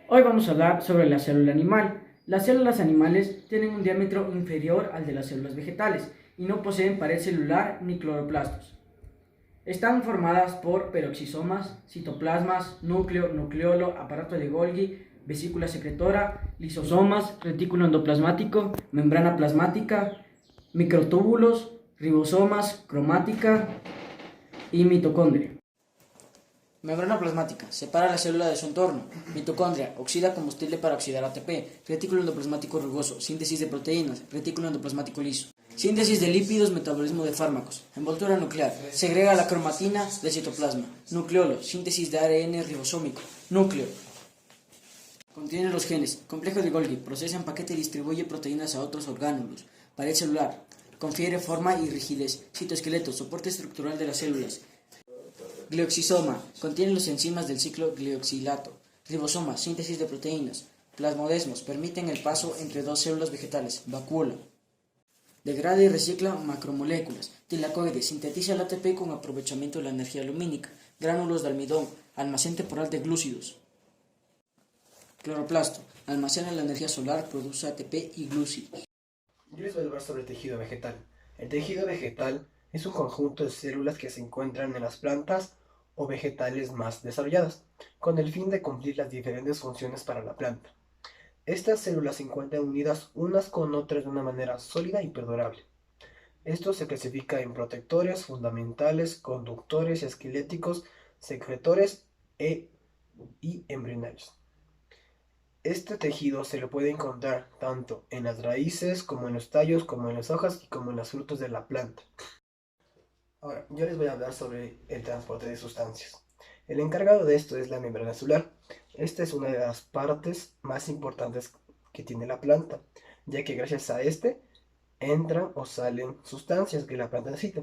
Hoy vamos a hablar sobre la célula animal. Las células animales tienen un diámetro inferior al de las células vegetales y no poseen pared celular ni cloroplastos. Están formadas por peroxisomas, citoplasmas, núcleo, nucleolo, aparato de Golgi, vesícula secretora, lisosomas, retículo endoplasmático, membrana plasmática, microtúbulos, ribosomas, cromática y mitocondria. Membrana plasmática. Separa la célula de su entorno. Mitocondria. Oxida combustible para oxidar ATP. Retículo endoplasmático rugoso. Síntesis de proteínas. Retículo endoplasmático liso. Síntesis de lípidos. Metabolismo de fármacos. Envoltura nuclear. Segrega la cromatina del citoplasma. Nucleolo. Síntesis de ARN ribosómico. Núcleo. Contiene los genes. Complejo de Golgi. Procesa, empaqueta y distribuye proteínas a otros orgánulos. Pared celular. Confiere forma y rigidez. Citoesqueleto. Soporte estructural de las células. Glioxisoma. Contiene los enzimas del ciclo glioxilato. Ribosoma. Síntesis de proteínas. Plasmodesmos. Permiten el paso entre dos células vegetales. Vacuola. Degrada y recicla macromoléculas. Tilacoide. Sintetiza el ATP con aprovechamiento de la energía lumínica. Gránulos de almidón. Almacén temporal de glúcidos. Cloroplasto. Almacena la energía solar, produce ATP y glúcidos. Yo les voy a hablar sobre el tejido vegetal. El tejido vegetal es un conjunto de células que se encuentran en las plantas o vegetales más desarrolladas, con el fin de cumplir las diferentes funciones para la planta. Estas células se encuentran unidas unas con otras de una manera sólida y perdurable. Esto se clasifica en protectores, fundamentales, conductores, esqueléticos, secretores y embrionarios. Este tejido se lo puede encontrar tanto en las raíces, como en los tallos, como en las hojas y como en los frutos de la planta. Ahora, yo les voy a hablar sobre el transporte de sustancias. El encargado de esto es la membrana celular. Esta es una de las partes más importantes que tiene la planta, ya que gracias a este entran o salen sustancias que la planta necesita.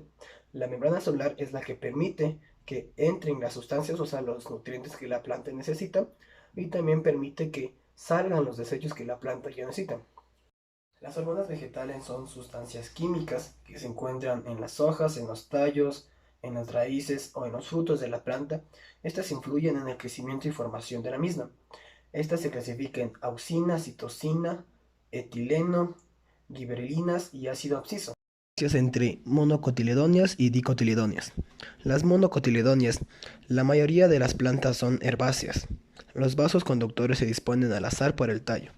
La membrana celular es la que permite que entren las sustancias, o sea, los nutrientes que la planta necesita, y también permite que salgan los desechos que la planta ya necesita. Las hormonas vegetales son sustancias químicas que se encuentran en las hojas, en los tallos, en las raíces o en los frutos de la planta. Estas influyen en el crecimiento y formación de la misma. Estas se clasifican en auxina, citosina, etileno, giberelinas y ácido absciso. Entre monocotiledóneas y dicotiledóneas. Las monocotiledóneas, la mayoría de las plantas son herbáceas. Los vasos conductores se disponen al azar por el tallo.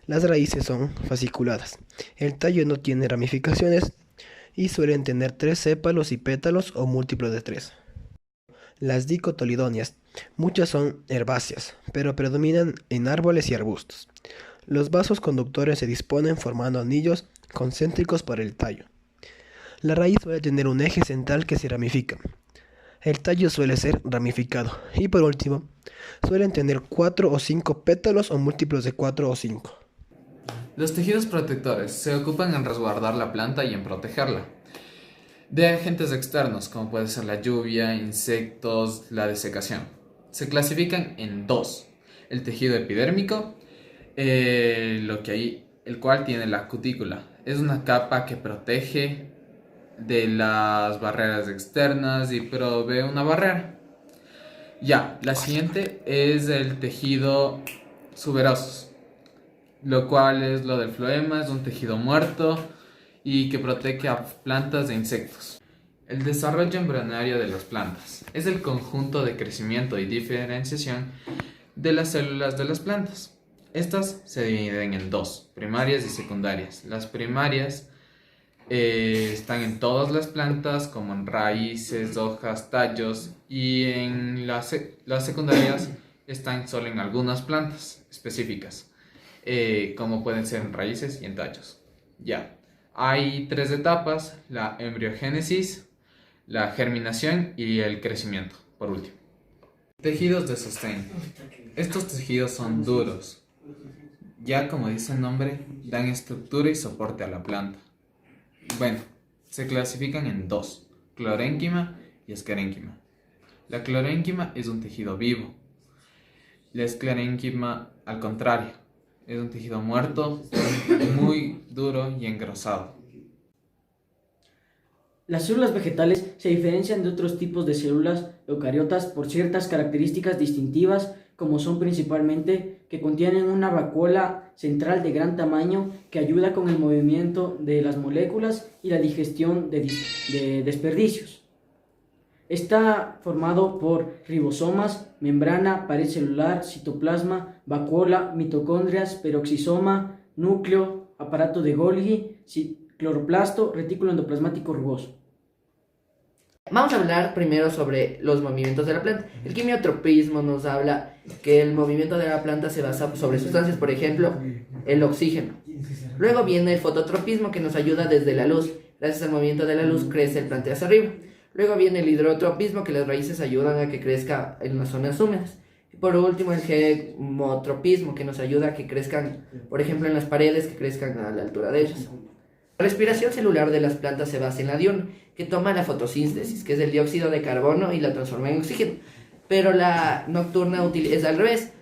Las raíces son fasciculadas. El tallo no tiene ramificaciones y suelen tener 3 sépalos y pétalos o múltiplos de 3. Las dicotiledóneas, muchas son herbáceas, pero predominan en árboles y arbustos. Los vasos conductores se disponen formando anillos concéntricos por el tallo. La raíz suele tener un eje central que se ramifica. El tallo suele ser ramificado. Y por último, suelen tener 4 o 5 pétalos o múltiplos de 4 o 5. Los tejidos protectores se ocupan en resguardar la planta y en protegerla de agentes externos, como puede ser la lluvia, insectos, la desecación. Se clasifican en dos: el tejido epidérmico, el cual tiene la cutícula. Es una capa que protege de las barreras externas y provee una barrera. La siguiente es el tejido suberoso, lo cual es lo del floema, es un tejido muerto y que protege a plantas de insectos. El desarrollo embrionario de las plantas es el conjunto de crecimiento y diferenciación de las células de las plantas. Estas se dividen en dos: primarias y secundarias. Las primarias están en todas las plantas, como en raíces, hojas, tallos, y en las secundarias están solo en algunas plantas específicas, como pueden ser en raíces y en tallos. Hay 3 etapas: la embriogénesis, la germinación y el crecimiento, por último. Tejidos de sostén. Estos tejidos son duros. Como dice el nombre, dan estructura y soporte a la planta. Se clasifican en dos: clorénquima y esclerénquima. La clorénquima es un tejido vivo. La esclerénquima, al contrario, es un tejido muerto, muy duro y engrosado. Las células vegetales se diferencian de otros tipos de células eucariotas por ciertas características distintivas, como son principalmente que contienen una vacuola central de gran tamaño que ayuda con el movimiento de las moléculas y la digestión de desperdicios. Está formado por ribosomas, membrana, pared celular, citoplasma, vacuola, mitocondrias, peroxisoma, núcleo, aparato de Golgi, cloroplasto, retículo endoplasmático rugoso. Vamos a hablar primero sobre los movimientos de la planta. El quimiotropismo nos habla que el movimiento de la planta se basa sobre sustancias, por ejemplo, el oxígeno. Luego viene el fototropismo, que nos ayuda desde la luz. Gracias al movimiento de la luz crece el plante hacia arriba. Luego viene el hidrotropismo, que las raíces ayudan a que crezca en las zonas húmedas. Y por último el gemotropismo, que nos ayuda a que crezcan, por ejemplo, en las paredes, que crezcan a la altura de ellas. La respiración celular de las plantas se basa en la diurna, que toma la fotosíntesis, que es el dióxido de carbono, y la transforma en oxígeno. Pero la nocturna es al revés,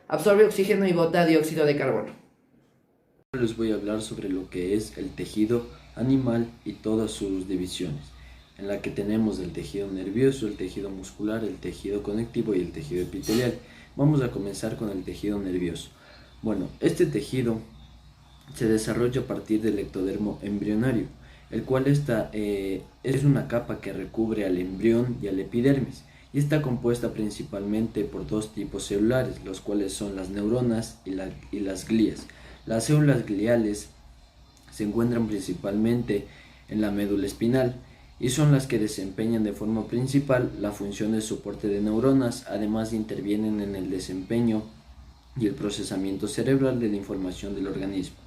absorbe oxígeno y bota dióxido de carbono. Les voy a hablar sobre lo que es el tejido animal y todas sus divisiones, en la que tenemos el tejido nervioso, el tejido muscular, el tejido conectivo y el tejido epitelial. Vamos a comenzar con el tejido nervioso. Bueno, este tejido se desarrolla a partir del ectodermo embrionario, el cual es una capa que recubre al embrión y al epidermis, y está compuesta principalmente por dos tipos celulares, los cuales son las neuronas y las glías. Las células gliales se encuentran principalmente en la médula espinal y son las que desempeñan de forma principal la función de soporte de neuronas. Además intervienen en el desempeño y el procesamiento cerebral de la información del organismo.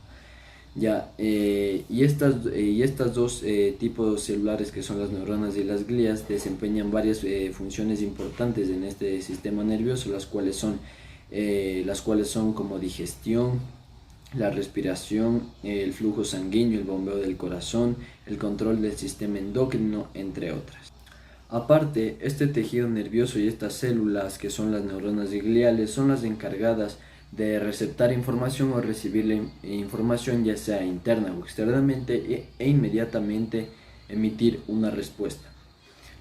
Y estas dos tipos celulares, que son las neuronas y las glías, desempeñan varias funciones importantes en este sistema nervioso, las cuales son como digestión, la respiración, el flujo sanguíneo, el bombeo del corazón, el control del sistema endocrino, entre otras. Aparte, este tejido nervioso y estas células, que son las neuronas y gliales, son las encargadas de receptar información o recibir la información, ya sea interna o externamente, e inmediatamente emitir una respuesta.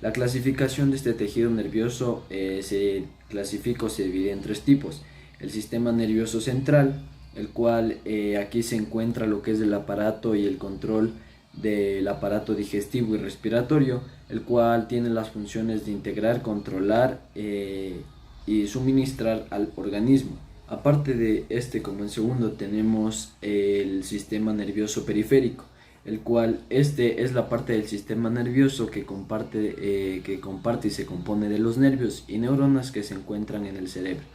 La clasificación de este tejido nervioso se divide en tres tipos: el sistema nervioso central, el cual aquí se encuentra lo que es el aparato y el control del aparato digestivo y respiratorio, el cual tiene las funciones de integrar, controlar y suministrar al organismo. Aparte de este, como en segundo, tenemos el sistema nervioso periférico, el cual es la parte del sistema nervioso que comparte y se compone de los nervios y neuronas que se encuentran en el cerebro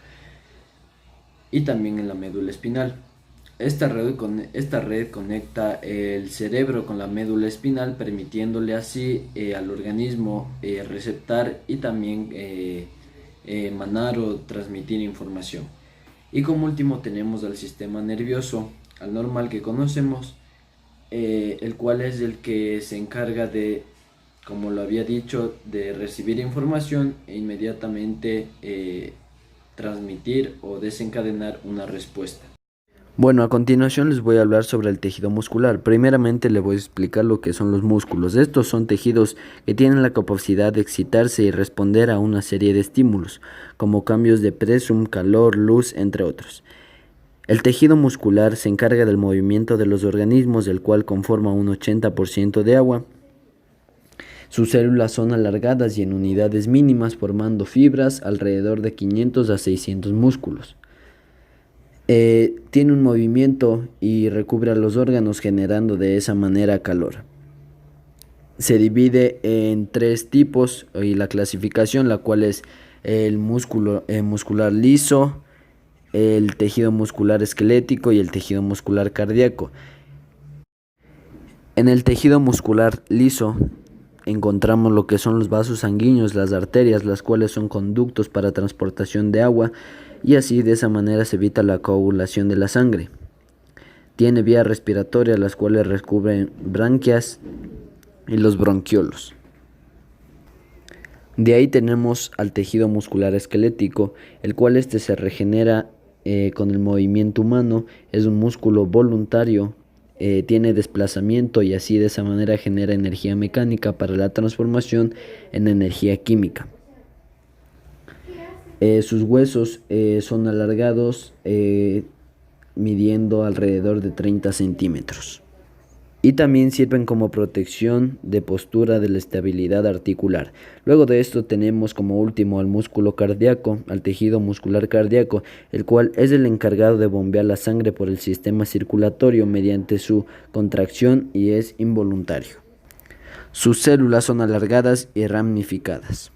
y también en la médula espinal. Esta red conecta el cerebro con la médula espinal, permitiéndole así al organismo receptar y también emanar o transmitir información. Y como último tenemos al sistema nervioso, al normal que conocemos, el cual es el que se encarga de, como lo había dicho, de recibir información e inmediatamente transmitir o desencadenar una respuesta. Bueno, a continuación les voy a hablar sobre el tejido muscular. Primeramente les voy a explicar lo que son los músculos. Estos son tejidos que tienen la capacidad de excitarse y responder a una serie de estímulos, como cambios de presión, calor, luz, entre otros. El tejido muscular se encarga del movimiento de los organismos, del cual conforma un 80% de agua. Sus células son alargadas y en unidades mínimas, formando fibras, alrededor de 500 a 600 músculos. Tiene un movimiento y recubre a los órganos, generando de esa manera calor. Se divide en tres tipos y la clasificación, la cual es el muscular liso, el tejido muscular esquelético y el tejido muscular cardíaco. En el tejido muscular liso encontramos lo que son los vasos sanguíneos, las arterias, las cuales son conductos para transportación de agua, y así de esa manera se evita la coagulación de la sangre. Tiene vías respiratorias, las cuales recubren branquias y los bronquiolos. De ahí tenemos al tejido muscular esquelético, el cual se regenera con el movimiento humano. Es un músculo voluntario tiene desplazamiento y así de esa manera genera energía mecánica para la transformación en energía química. Sus huesos son alargados, midiendo alrededor de 30 centímetros. Y también sirven como protección de postura de la estabilidad articular. Luego de esto tenemos como último al músculo cardíaco, al tejido muscular cardíaco, el cual es el encargado de bombear la sangre por el sistema circulatorio mediante su contracción y es involuntario. Sus células son alargadas y ramificadas.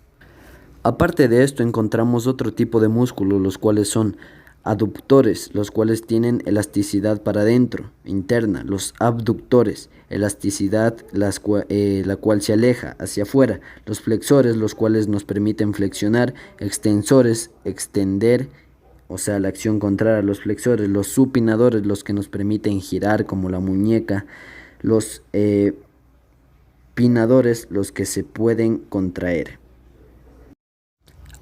Aparte de esto encontramos otro tipo de músculos, los cuales son aductores, los cuales tienen elasticidad para adentro, interna. Los abductores, elasticidad la cual se aleja hacia afuera. Los flexores, los cuales nos permiten flexionar. Extensores, extender, o sea, la acción contraria a los flexores. Los supinadores, los que nos permiten girar como la muñeca. Los pinadores, los que se pueden contraer.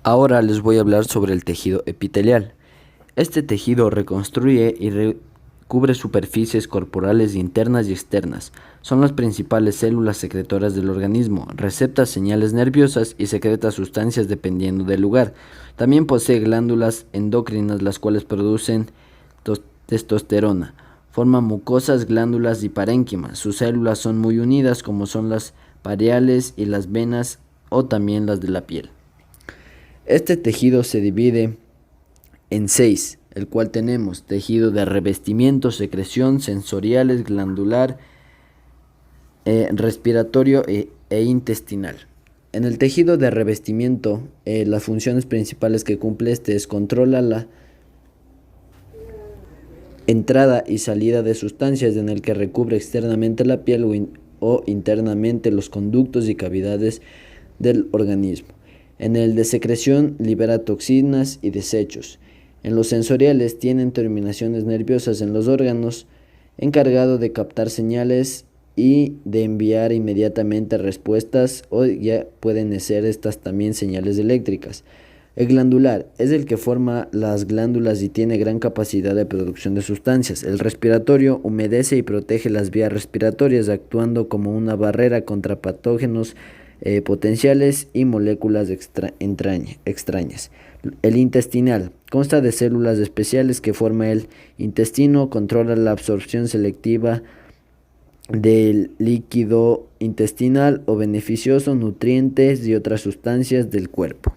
Ahora les voy a hablar sobre el tejido epitelial. Este tejido reconstruye y recubre superficies corporales internas y externas. Son las principales células secretoras del organismo, recepta señales nerviosas y secreta sustancias dependiendo del lugar. También posee glándulas endocrinas, las cuales producen testosterona. Forma mucosas, glándulas y parénquimas. Sus células son muy unidas, como son las pareales y las venas o también las de la piel. Este tejido se divide en 6, el cual tenemos tejido de revestimiento, secreción, sensoriales, glandular, respiratorio e intestinal. En el tejido de revestimiento, las funciones principales que cumple este es controla la entrada y salida de sustancias, en el que recubre externamente la piel o internamente los conductos y cavidades del organismo. En el de secreción libera toxinas y desechos. En los sensoriales tienen terminaciones nerviosas en los órganos, encargado de captar señales y de enviar inmediatamente respuestas, o ya pueden ser estas también señales eléctricas. El glandular es el que forma las glándulas y tiene gran capacidad de producción de sustancias. El respiratorio humedece y protege las vías respiratorias, actuando como una barrera contra patógenos potenciales y moléculas extrañas. El intestinal consta de células especiales que forma el intestino, controla la absorción selectiva del líquido intestinal o beneficioso, nutrientes y otras sustancias del cuerpo.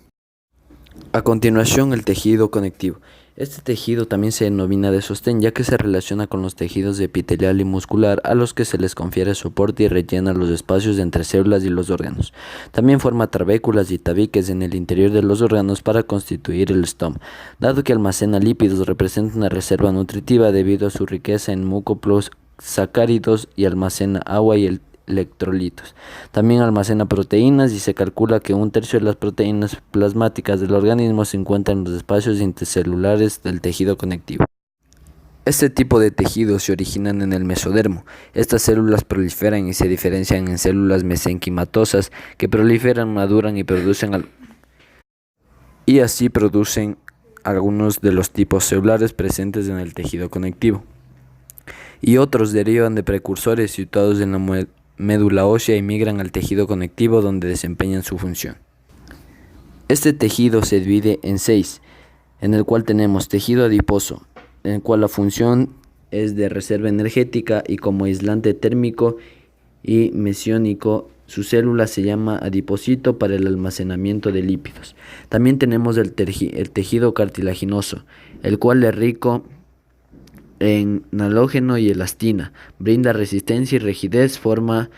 A continuación, el tejido conectivo. Este tejido también se denomina de sostén, ya que se relaciona con los tejidos epitelial y muscular, a los que se les confiere soporte y rellena los espacios entre células y los órganos. También forma trabéculas y tabiques en el interior de los órganos para constituir el estoma. Dado que almacena lípidos, representa una reserva nutritiva debido a su riqueza en mucosacáridos y almacena agua y electrolitos. También almacena proteínas y se calcula que 1/3 de las proteínas plasmáticas del organismo se encuentran en los espacios intercelulares del tejido conectivo. Este tipo de tejidos se originan en el mesodermo. Estas células proliferan y se diferencian en células mesenquimatosas que proliferan, maduran y así producen algunos de los tipos celulares presentes en el tejido conectivo. Y otros derivan de precursores situados en la médula ósea y migran al tejido conectivo, donde desempeñan su función. Este tejido se divide en 6, en el cual tenemos tejido adiposo, en el cual la función es de reserva energética y como aislante térmico y mesiónico. Su célula se llama adipocito para el almacenamiento de lípidos. También tenemos el tejido cartilaginoso, el cual es rico en halógeno y elastina, brinda resistencia y rigidez, forma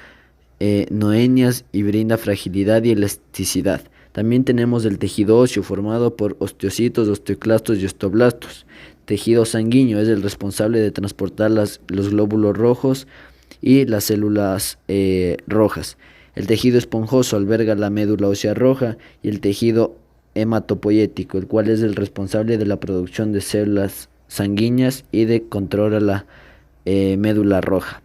noenias y brinda fragilidad y elasticidad. También tenemos el tejido óseo, formado por osteocitos, osteoclastos y osteoblastos. Tejido sanguíneo es el responsable de transportar los glóbulos rojos y las células rojas. El tejido esponjoso alberga la médula ósea roja, y el tejido hematopoyético, el cual es el responsable de la producción de células sanguíneas y de control a la médula roja.